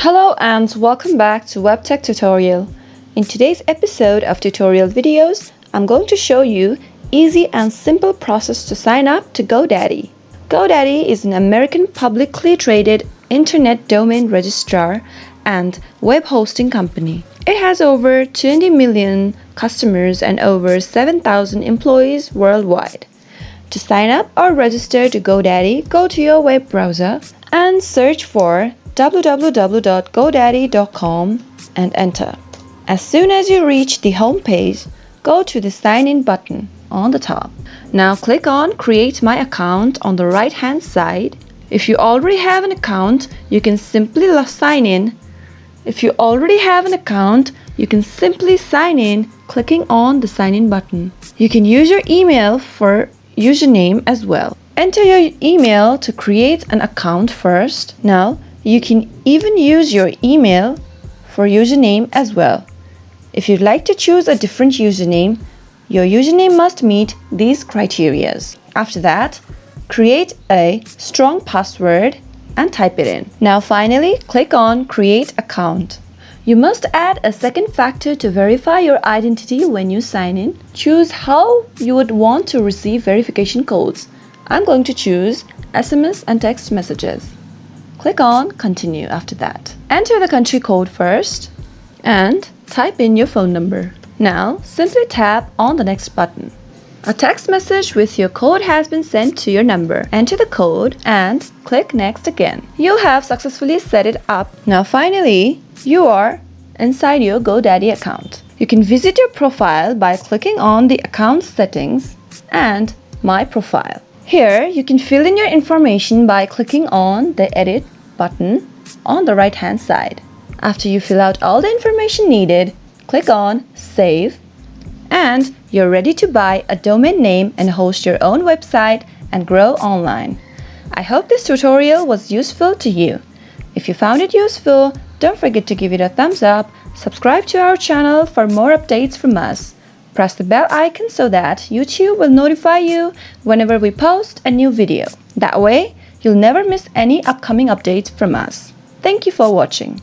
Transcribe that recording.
Hello and welcome back to Webtech Tutorial. In today's episode of tutorial videos, I'm going to show you easy and simple process to sign up to GoDaddy. GoDaddy is an American publicly traded internet domain registrar and web hosting company. It has over 20 million customers and over 7,000 employees worldwide. To sign up or register to GoDaddy, go to your web browser and search for www.godaddy.com and enter. As soon as you reach the home page, go to the sign in button on the top. Now click on create my account on the right hand side. If you already have an account, you can simply sign in. If you already have an account, you can simply sign in clicking on the sign in button. You can use your email for username as well. Enter your email to create an account first. Now you can even use your email for username as well. If you'd like to choose a different username, your username must meet these criteria. After that, create a strong password and type it in. Now finally, click on Create Account. You must add a second factor to verify your identity when you sign in. Choose how you would want to receive verification codes. I'm going to choose SMS and text messages. Click on Continue after that. Enter the country code first and type in your phone number. Now simply tap on the next button. A text message with your code has been sent to your number. Enter the code and click Next again. You have successfully set it up. Now finally, you are inside your GoDaddy account. You can visit your profile by clicking on the account settings and My Profile. Here, you can fill in your information by clicking on the Edit button on the right hand side. After you fill out all the information needed, click on Save and you're ready to buy a domain name and host your own website and grow online. I hope this tutorial was useful to you. If you found it useful, don't forget to give it a thumbs up, subscribe to our channel for more updates from us. Press the bell icon so that YouTube will notify you whenever we post a new video. That way, you'll never miss any upcoming updates from us. Thank you for watching.